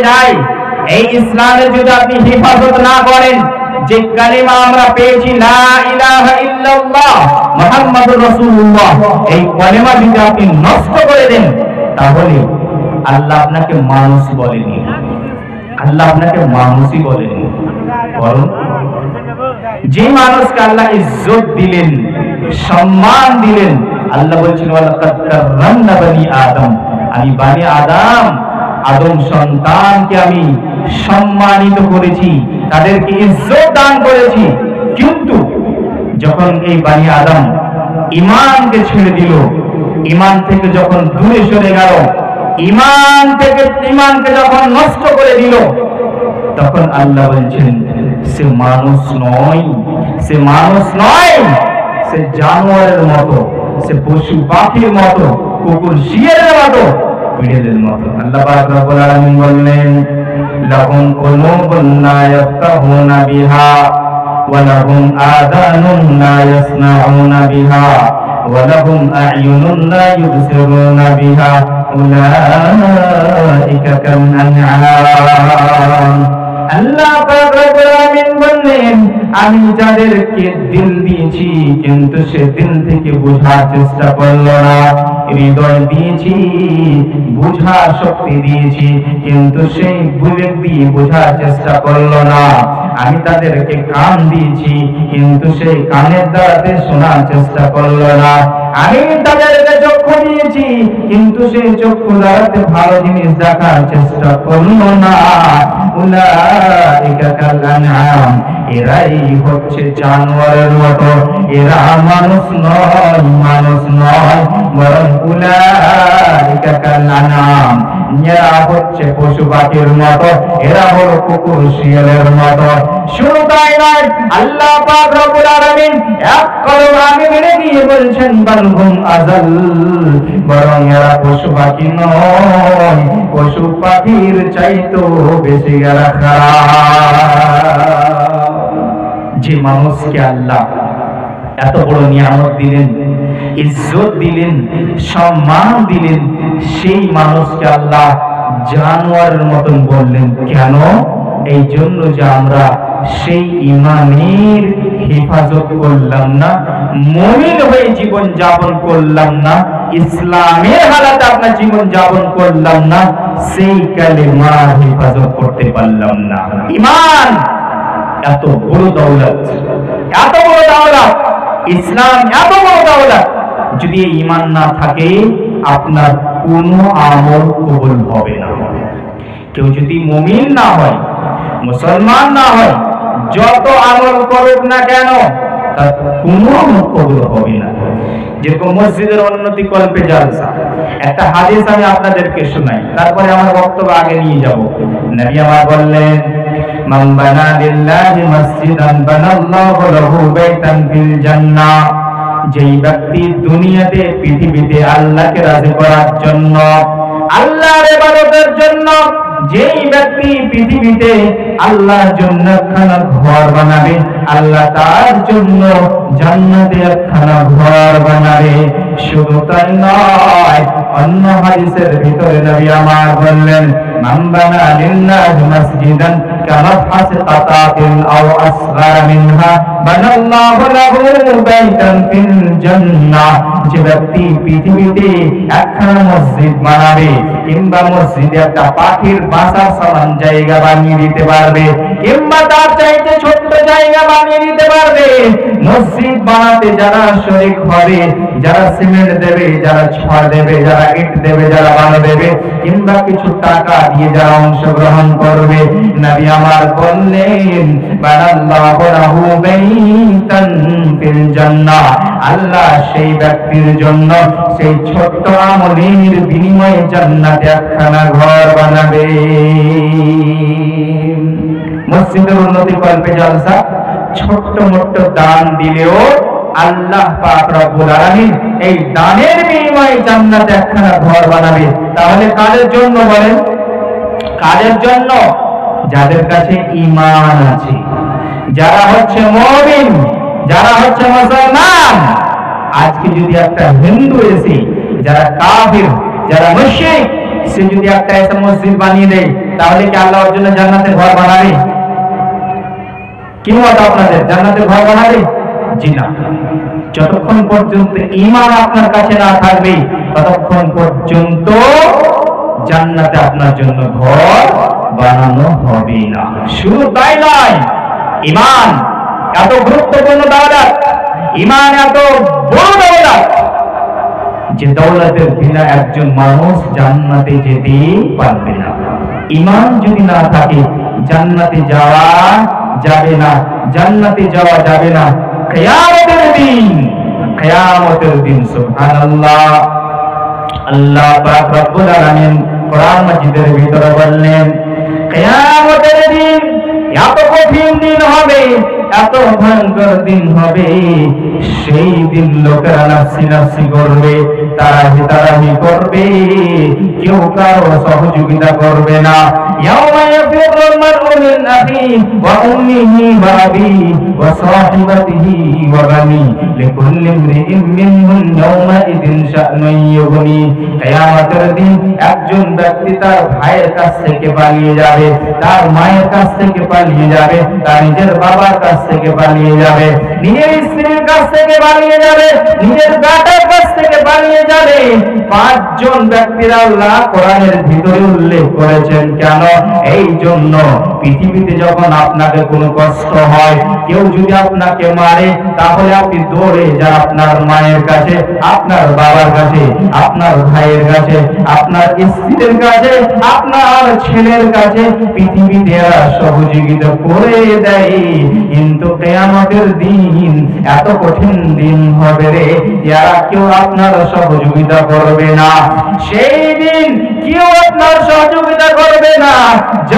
যায়। এই ইসলামের যদি আপনি হেফাজত না করেন, যে কালিমা আমরা পেয়েছি লা ইলাহা ইল্লাল্লাহ মুহাম্মাদুর রাসূলুল্লাহ, এই কালিমা যদি আপনি নষ্ট করে দেন, তাহলে আল্লাহ আপনাকে মানুষ বলেনি, আল্লাহ আপনাকে মানুষই বলেনি। বরং যে মানুষকে আল্লাহ ইজ্জত দিলেন, সম্মান দিলেন, আল্লাহ বলছেন ওয়ালাকাদ কাররামনা বনি আদম, আমি বনি আদম, আদম সন্তানকে আমি সম্মানিত করেছি, তাদেরকে ইজ্জত দান করেছি। কিন্তু যখন এই বনি আদম ঈমানকে ছেড়ে দিল, ঈমান থেকে যখন দূরে সরে গেল, ঈমানকে যখন নষ্ট করে দিল, তখন আল্লাহ বলছেন সে মানুষ নয়, সে মানুষ নয়, সে জানোয়ারের মতো, সে পশু পাখির মতো, কুকুর শিয়ালের মতো, বিড়ালের মতো। আল্লাহ পাক রব্বুল আলামিন বললেন লাহুম কুলুবুন লা ইয়াফকাহুনা বিহা ওয়া লাহুম আযানুন লা ইয়াসমাউনা বিহা ওয়া লাহুম আ'য়ুনুন লা ইউবসিরুনা বিহা উলাইকা কাল আন'আম। আল্লাহ পাক রব্বুল আলামিন বললেন আমি যাদেরকে দিল দিয়েছি কিন্তু সে দিল থেকে বোঝার চেষ্টা করলো না, হৃদয় দিয়েছি, বোঝার শক্তি দিয়েছি, কিন্তু সেই বিবেক দিয়ে বোঝার চেষ্টা করলো না। আমি তাদেরকে কান দিয়েছি কিন্তু সেই কানের দ্বারাতে শোনার চেষ্টা করলো না। আমি তাদেরকে চক্ষু দিয়েছি কিন্তু সেই চক্ষু দ্বারাতে ভালো জিনিস দেখার চেষ্টা করলো না। উলাইকা কাল আন'আম, এরাই হচ্ছে জানোয়ারের মতো, এরা মানুষ নয়, মানুষ নয়, বরং উলাইকা কাল আন'আম, এরা হচ্ছে পশু পাখির মতো, এরা হলো কুকুর শিয়ালের মতো। শুধু তাই নয়, আল্লাহ পাক রব্বুল আলামিন এক কদম আগে বেড়ে গিয়ে বলছেন বালহুম আযাল, বরং এরা পশু পাখি নয়, পশু পাখির চাইতেও বেশি এরা খারাপ। যে মানুষকে আল্লাহ এত বড় নিয়ামত দিলেন, ইজ্জত দিলেন, সম্মান দিলেন, সেই মানুষকে আল্লাহ জানোয়ারের মতন বললেন। কেন? এই জন্য যে আমরা সেই ঈমানের হেফাজত করলাম না, মুমিন হয়ে জীবন যাপন করলাম না, ইসলামের হালাতে আপনার জীবন যাপন করলাম না, সেই কালেমার হেফাজত করতে পারলাম না। ঈমান এত বড় দৌলত, এত বড় দৌলত, ইসলাম এত বড় দৌলত, যদি ঈমান না থাকে আপনার কোনো আমল কবুল হবে না। কেউ যদি মুমিন না হয়, মুসলমান না হয়, যত আমল করুক না কেন তার কোনো আমল কবুল হবে না। যেরকম মসজিদের উন্নতি কল্পে জালসা, একটা হাদিস আমি আপনাদেরকে শোনাই, তারপরে আমার বক্তব্য আগে নিয়ে যাব। নবী আমার বললেন মান বানা লিল্লাহি মসজিদান বানাল্লাহু লাহু বাইতান ফিল জান্নাহ, যেই ব্যক্তি দুনিয়াতে পৃথিবীতে আল্লাহকে রাজি করার জন্য, আল্লাহর ইবাদতের জন্য, যেই ব্যক্তি পৃথিবীতে আল্লাহর জন্য একখানা ঘর বানাবে, আল্লাহ তার জন্য জান্নাতে একখানা ঘর বানাবে। শুধু তাই নয়, অন্য হাদিসের ভিতরে নবী আমার বললেন মান বানা লিল্লাহি মসজিদান কামাফহাসি কাতাতিন আও আসগার মিনহা বানাল্লাহু লাহু বাইতান ফিল জান্নাহ, যে ব্যক্তি পৃথিবীতে একখানা মসজিদ বানাবে কিংবা মসজিদে একটা পাখির বাসার সমান জায়গা বানিয়ে দিতে পারবে কিংবা তার চাইতে ছোট্ট জায়গা বানিয়ে দিতে পারবে, মসজিদ বানাতে যারা শরীক হবে, যারা সিমেন্ট দেবে, যারা ছড় দেবে, যারা ইট দেবে, যারা বালু দেবে, কিংবা কিছু টাকা দিয়ে যারা অংশগ্রহণ করবে, নবী আমার বললেন বানাল্লাহু লাহু বাইতান ফিল জান্নাহ, আল্লাহ সেই ব্যক্তির জন্য সেই ছোট্ট আমলের বিনিময়ে জান্নাতে একখানা ঘর বানাবে। মসজিদের উন্নতি কল্পে জলসা, ছোট্ট মোট্ট দান দিলেও আল্লাহ পাক রব্বুল আলামিন এই দানের বিনিময়ে জান্নাতে একখানা ঘর বানাবে। তাহলে কাদের জন্য বলেন? কাদের জন্য? যাদের কাছে ঈমান আছে, যারা হচ্ছে মুমিন, যারা হচ্ছে মুসলমান। আজকে যদি একটা হিন্দু এসে, যারা কাফির, যারা মুশরিক, সে যদি একটা এসে মসজিদ বানিয়ে দেয়, তাহলে কি আল্লাহ ওর জন্য জান্নাতের ঘর বানাবে? কি মত আপনাদের, জান্নাতের ঘর বানাবে? জি না। যতক্ষণ পর্যন্ত ঈমান আপনার কাছে না থাকবে ততক্ষণ পর্যন্ত জান্নাতে আপনার জন্য ঘর বানানো হবে না। শুধু তাই নয়, ঈমান এত গুরুত্বপূর্ণ দৌলত, ঈমান এত বড় দৌলত যে দৌলতের বিনা একজন মানুষ জান্নাতে যেতে পারবে না। ঈমান যদি না থাকে জান্নাতে যাওয়া যাবে না, জান্নাতে যাওয়া যাবে না। কিয়ামতের দিন, কিয়ামতের দিন সুবহানাল্লাহ, আল্লাহ পাক রব্বুল আলামিন কোরআন মাজিদের ভিতরে বললেন, কিয়ামতের দিন এত কঠিন দিন হবে, এত ভয়ঙ্কর দিন হবে, সেই দিন লোকেরা নাফসি নাফসি করবে, তারাহি করবে, কেউ কারো সহযোগিতা করবে না। ইয়াউমা ইয়াফিরুল মারউ মিন আখিহি ওয়া উম্মিহি ওয়া আবিহি ওয়া সাহিবাতিহি ওয়া বানি লিকুল্লি ইমরিইন মিনহুম ইয়াউমা ইযিন শা'নুন ইউগনি। কিয়ামতের দিন একজন ব্যক্তি তার ভাইয়ের কাছ থেকে পালিয়ে যাবে, তার মায়ের কাছ থেকে পালিয়ে যাবে, তার নিজের বাবার কাছ থেকে পালিয়ে যাবে, নিজের স্ত্রীর কাছ থেকে পালিয়ে যাবে, নিজের বেটার কাছ থেকে পালিয়ে যাবে। পাঁচজন ব্যক্তির আল্লাহ কোরআনের ভিতরে উল্লেখ করেছেন। কেন? এই জন্য পৃথিবীতে যখন আপনাকে কোনো কষ্ট হয়, কেউ যদি আপনাকে মারে, তাহলে আপনি দৌড়ে যান আপনার মায়ের কাছে, আপনার বাবার কাছে, আপনার ভাইয়ের কাছে, আপনার স্ত্রীর কাছে, আপনার ছেলের কাছে। পৃথিবীতে এরা সহযোগিতা করে দেয়, কিন্তু কিয়ামতের দিন এত কঠিন দিন হবে রে, এরা কেউ আপনার সহযোগিতা করবে না। সেই দিন কেউ আপনার সহযোগিতা করবে না।